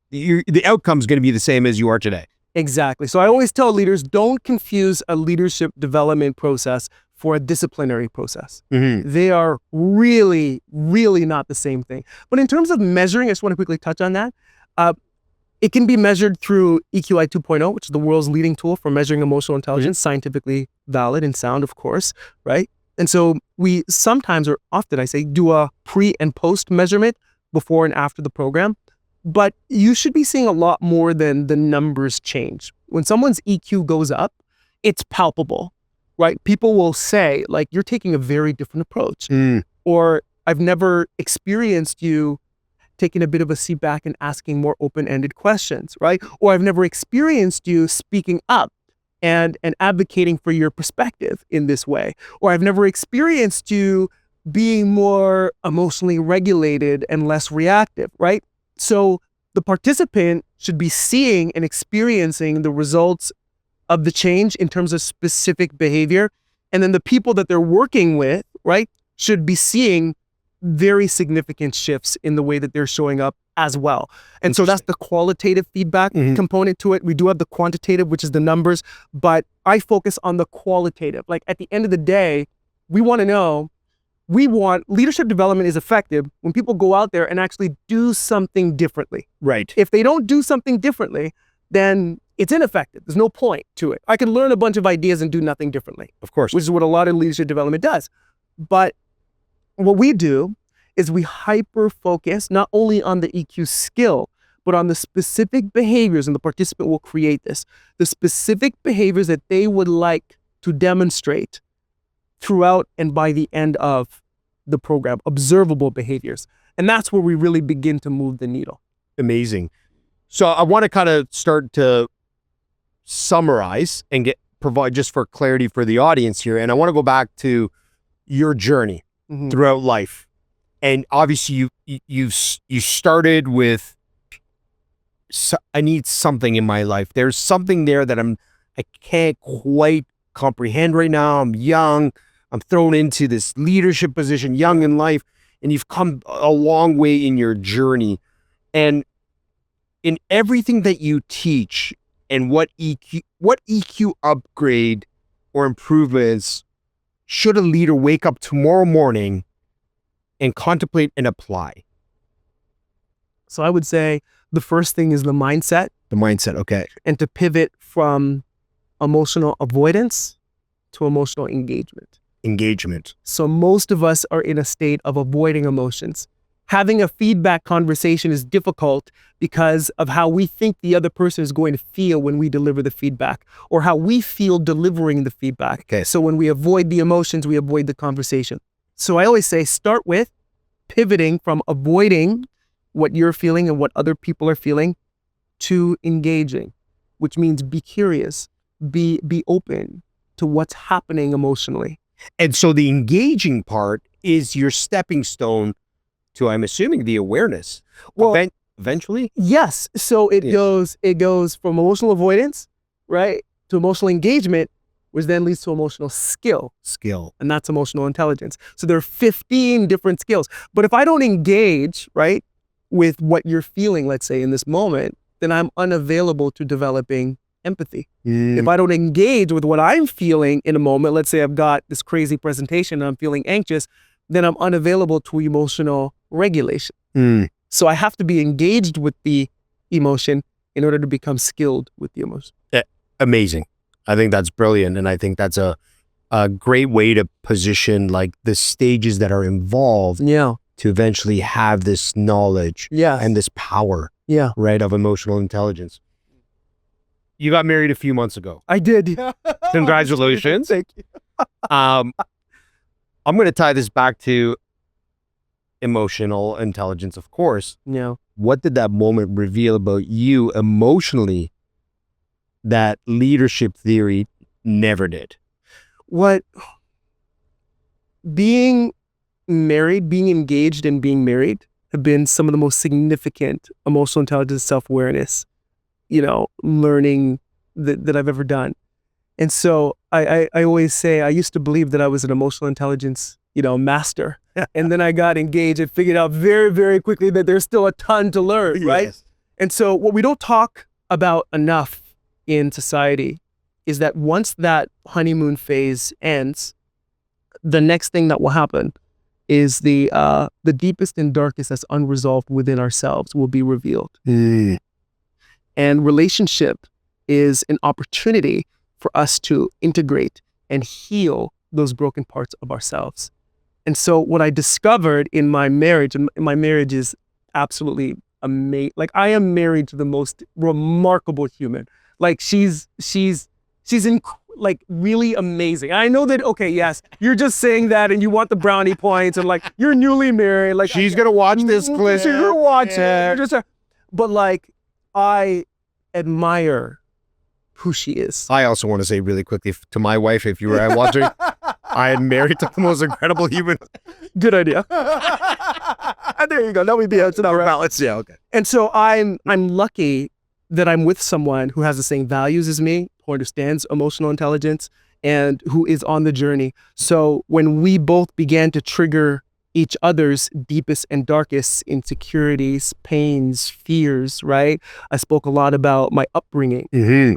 the outcome is going to be the same as you are today. Exactly. So I always tell leaders, don't confuse a leadership development process for a disciplinary process. They are really, really not the same thing. But in terms of measuring, I just want to quickly touch on that. It can be measured through EQI 2.0, which is the world's leading tool for measuring emotional intelligence, scientifically valid and sound, of course, right? And so we sometimes, or often I say, do a pre and post measurement before and after the program. But you should be seeing a lot more than the numbers change. When someone's EQ goes up, it's palpable, right? People will say, you're taking a very different approach. Or I've never experienced you taking a bit of a seat back and asking more open-ended questions, right? Or I've never experienced you speaking up and advocating for your perspective in this way. Or I've never experienced you being more emotionally regulated and less reactive, right? So the participant should be seeing and experiencing the results of the change in terms of specific behavior. And then the people that they're working with, right, should be seeing very significant shifts in the way that they're showing up as well. And so that's the qualitative feedback component to it. We do have the quantitative, which is the numbers, but I focus on the qualitative. At the end of the day, we want to know, leadership development is effective when people go out there and actually do something differently. Right. If they don't do something differently, then it's ineffective. There's no point to it. I can learn a bunch of ideas and do nothing differently. Of course. Which is what a lot of leadership development does. But what we do is we hyper-focus not only on the EQ skill, but on the specific behaviors, and the participant will create this, the specific behaviors that they would like to demonstrate throughout and by the end of the program, observable behaviors. And that's where we really begin to move the needle. Amazing. So I want to kind of start to summarize and provide just for clarity for the audience here. And I want to go back to your journey throughout life. And obviously you started with, I need something in my life. There's something there that I can't quite comprehend right now. I'm young. I'm thrown into this leadership position, young in life, and you've come a long way in your journey. And in everything that you teach and what EQ upgrade or improvements should a leader wake up tomorrow morning and contemplate and apply? So I would say the first thing is the mindset. The mindset, okay. And to pivot from emotional avoidance to emotional engagement. Engagement. So most of us are in a state of avoiding emotions. having a feedback conversation is difficult because of how we think the other person is going to feel when we deliver the feedback, or how we feel delivering the feedback. Okay. So when we avoid the emotions, we avoid the conversation. So I always say, start with pivoting from avoiding what you're feeling and what other people are feeling to engaging, which means be curious, be open to what's happening emotionally. And so the engaging part is your stepping stone to, I'm assuming, the awareness. Well, eventually? yes. So it goes from emotional avoidance, right, to emotional engagement, which then leads to emotional skill. And that's emotional intelligence. So there are 15 different skills. But if I don't engage, right, with what you're feeling, let's say in this moment, then I'm unavailable to developing empathy. If I don't engage with what I'm feeling in a moment, let's say I've got this crazy presentation and I'm feeling anxious, then I'm unavailable to emotional regulation. So I have to be engaged with the emotion in order to become skilled with the emotion. Amazing. I think that's brilliant. And I think that's a great way to position like the stages that are involved to eventually have this knowledge and this power right, of emotional intelligence. You got married a few months ago. I did. Congratulations. Thank you. I'm going to tie this back to emotional intelligence, of course. What did that moment reveal about you emotionally that leadership theory never did? What being married, being engaged and being married have been some of the most significant emotional intelligence, self-awareness, learning that I've ever done. And so I always say, I used to believe that I was an emotional intelligence, master. And then I got engaged and figured out very, very quickly that there's still a ton to learn, right? And so what we don't talk about enough in society is that once that honeymoon phase ends, the next thing that will happen is the deepest and darkest that's unresolved within ourselves will be revealed. And relationship is an opportunity for us to integrate and heal those broken parts of ourselves. And so what I discovered in my marriage, and my marriage is absolutely amazing. Like, I am married to the most remarkable human. Like, she's like really amazing. I know that, okay, yes, you're just saying that and you want the brownie points and like, you're newly married. Like, she's going to watch this clip. She's going to watch it. But like, I admire who she is. I also want to say really quickly to my wife, if you were watching, I am married to the most incredible human. Good idea. There you go. Now we be able to balance. Yeah, okay. And so I'm lucky that I'm with someone who has the same values as me, who understands emotional intelligence, and who is on the journey. So when we both began to trigger each other's deepest and darkest insecurities, pains, fears, right? I spoke a lot about my upbringing,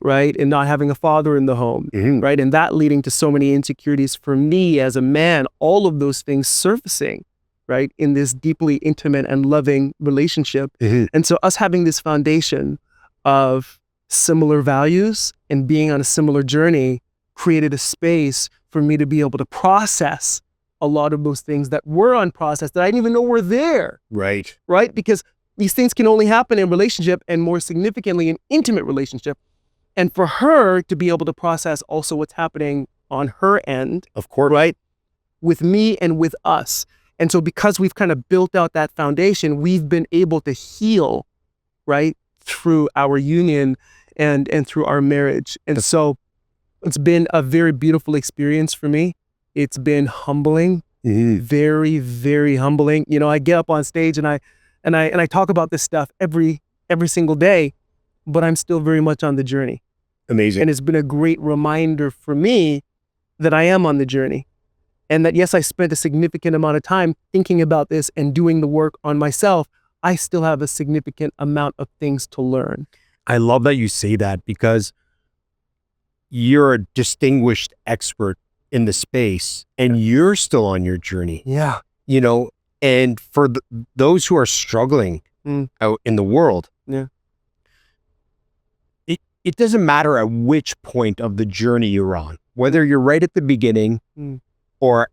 right? And not having a father in the home, right? And that leading to so many insecurities for me as a man, all of those things surfacing, right? In this deeply intimate and loving relationship. And so us having this foundation of similar values and being on a similar journey created a space for me to be able to process a lot of those things that were unprocessed that I didn't even know were there. Right. Right? Because these things can only happen in relationship, and more significantly in intimate relationship. And for her to be able to process also what's happening on her end, of course, right? With me and with us. And so because we've kind of built out that foundation, we've been able to heal, right? Through our union and through our marriage. And so it's been a very beautiful experience for me. It's been humbling, very, very humbling. I get up on stage and I talk about this stuff every single day, but I'm still very much on the journey. Amazing. And it's been a great reminder for me that I am on the journey, and that yes, I spent a significant amount of time thinking about this and doing the work on myself. I still have a significant amount of things to learn. I love that you say that, because you're a distinguished expert in the space and you're still on your journey. Yeah. And for those who are struggling out in the world, it doesn't matter at which point of the journey you're on, whether you're right at the beginning or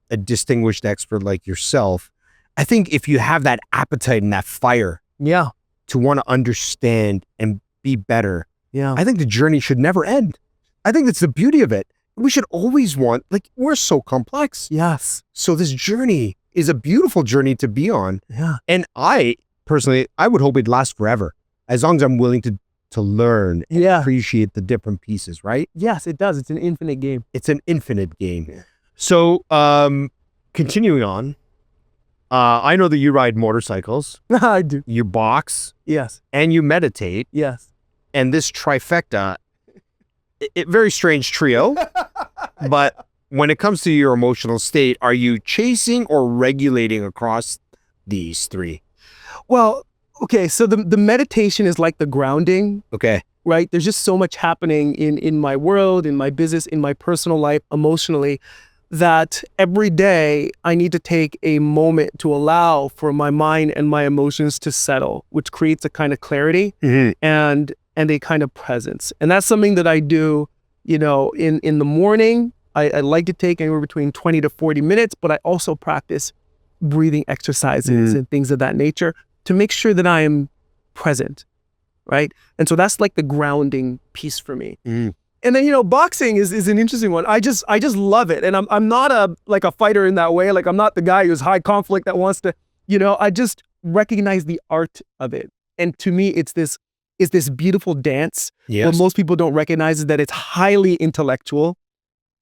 a distinguished expert like yourself. I think if you have that appetite and that fire Yeah. to want to understand and be better, Yeah. I think the journey should never end. I think that's the beauty of it. We should always want, like, we're so complex. Yes. So this journey is a beautiful journey to be on. Yeah. And I personally, I would hope it lasts forever, as long as I'm willing to learn and Yeah. appreciate the different pieces, right? Yes, it does. It's an infinite game. It's an infinite game. So continuing on, I know that you ride motorcycles, I do. you box, Yes. and you meditate. Yes. And this trifecta, very strange trio, but when it comes to your emotional state, are you chasing or regulating across these three? Well, okay. So the meditation is like the grounding, Okay. right? There's just so much happening in my world, in my business, in my personal life, emotionally, that every day I need to take a moment to allow for my mind and my emotions to settle, which creates a kind of clarity and a kind of presence. And that's something that I do, you know, in the morning. I like to take anywhere between 20 to 40 minutes, but I also practice breathing exercises and things of that nature to make sure that I am present, right? And so that's like the grounding piece for me. And then, you know, boxing is an interesting one. I just love it. And I'm not a fighter in that way. Like, I'm not the guy who's high conflict that wants to, you know, I just recognize the art of it. And to me, it's this beautiful dance. What most people don't recognize is that it's highly intellectual,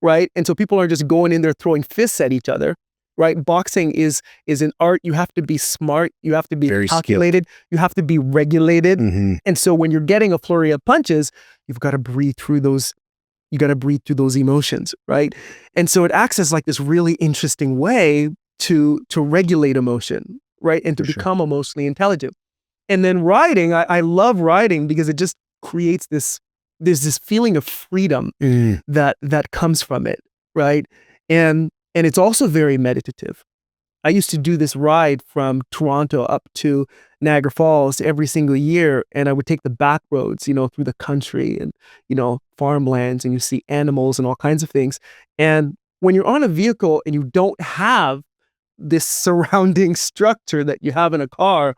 right? And so people are just going in there throwing fists at each other, right? Boxing is an art. You have to be smart. You have to be Very calculated. You have to be regulated. And so when you're getting a flurry of punches, you've got to breathe through those. You got to breathe through those emotions, right? And so it acts as like this really interesting way to regulate emotion, right? And to become emotionally intelligent. And then riding, I love riding because it just creates there's this feeling of freedom that comes from it, right? And it's also very meditative. I used to do this ride from Toronto up to Niagara Falls every single year, and I would take the back roads, you know, through the country and, you know, farmlands, and you see animals and all kinds of things. And when you're on a vehicle and you don't have this surrounding structure that you have in a car,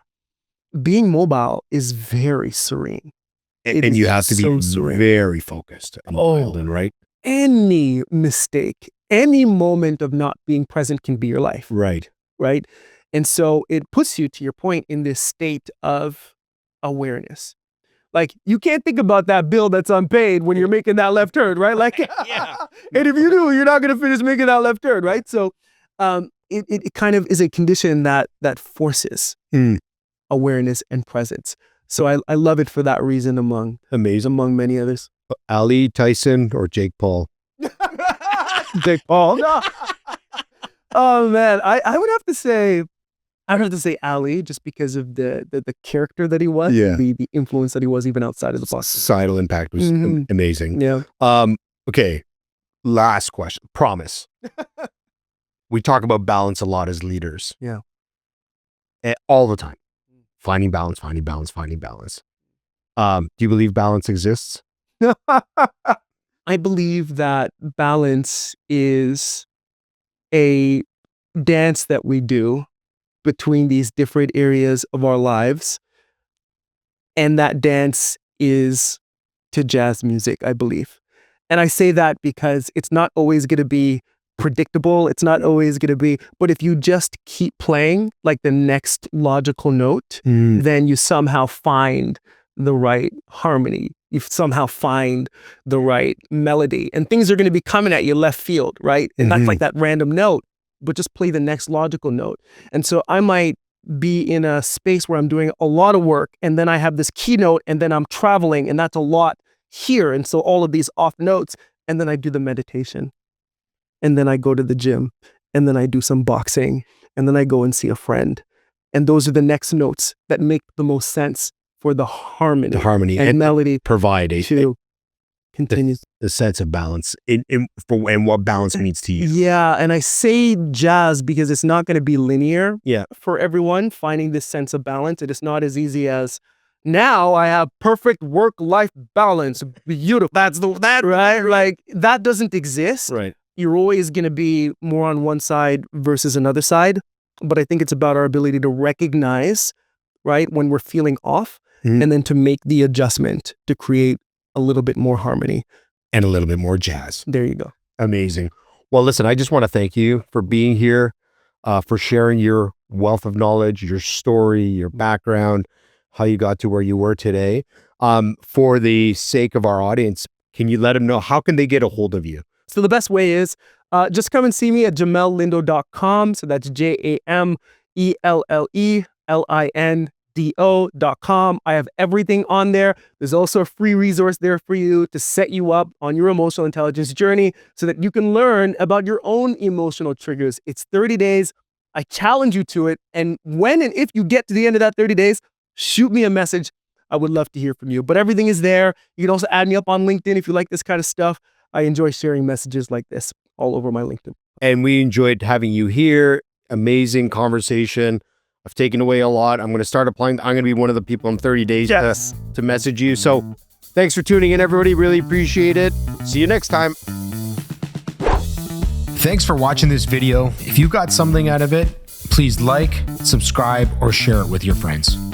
being mobile is very serene. And you have to be very focused. Right? Any mistake, any moment of not being present can be your life. Right. Right. And so it puts you, to your point, in this state of awareness. Like, you can't think about that bill that's unpaid when you're making that left turn, right? Like, and if you do, you're not going to finish making that left turn, right? So it kind of is a condition that forces awareness and presence. So I love it for that reason among many others. Ali, Tyson, or Jake Paul? Jake Paul. No. Oh man, I would have to say Ali, just because of the character that he was, the influence that he was even outside of the box. Societal impact was amazing. Yeah. Okay. Last question. Promise. We talk about balance a lot as leaders. Yeah. All the time. Finding balance, finding balance, finding balance. Do you believe balance exists? I believe that balance is a dance that we do between these different areas of our lives. And that dance is to jazz music, I believe. And I say that because it's not always going to be predictable. It's not always going to be, but if you just keep playing like the next logical note, then you somehow find the right harmony. You somehow find the right melody, and things are going to be coming at you left field, right? And not like that random note, but just play the next logical note. And so I might be in a space where I'm doing a lot of work, and then I have this keynote, and then I'm traveling, and that's a lot here. And so all of these off notes, and then I do the meditation. And then I go to the gym, and then I do some boxing, and then I go and see a friend. And those are the next notes that make the most sense for the harmony and melody provide to continue. The sense of balance and what balance means to you. Yeah, and I say jazz because it's not going to be linear for everyone, finding this sense of balance. It is not as easy as, now I have perfect work-life balance. Beautiful. That right? Like, that doesn't exist. Right. You're always going to be more on one side versus another side. but I think it's about our ability to recognize, right, when we're feeling off, Mhm. and then to make the adjustment to create a little bit more harmony. And a little bit more jazz. There you go. Amazing. Well, listen, I just want to thank you for being here, for sharing your wealth of knowledge, your story, your background, how you got to where you were today. For the sake of our audience, can you let them know, how can they get a hold of you? So the best way is just come and see me at jamellelindo.com. So that's JAMELLELINDO.com. I have everything on there. There's also a free resource there for you to set you up on your emotional intelligence journey so that you can learn about your own emotional triggers. It's 30 days. I challenge you to it. And when and if you get to the end of that 30 days, shoot me a message. I would love to hear from you. But everything is there. You can also add me up on LinkedIn if you like this kind of stuff. I enjoy sharing messages like this all over my LinkedIn. And we enjoyed having you here. Amazing conversation. I've taken away a lot. I'm going to start applying. I'm going to be one of the people in 30 days to message you. So thanks for tuning in, everybody. Really appreciate it. See you next time. Thanks for watching this video. If you got something out of it, please like, subscribe, or share it with your friends.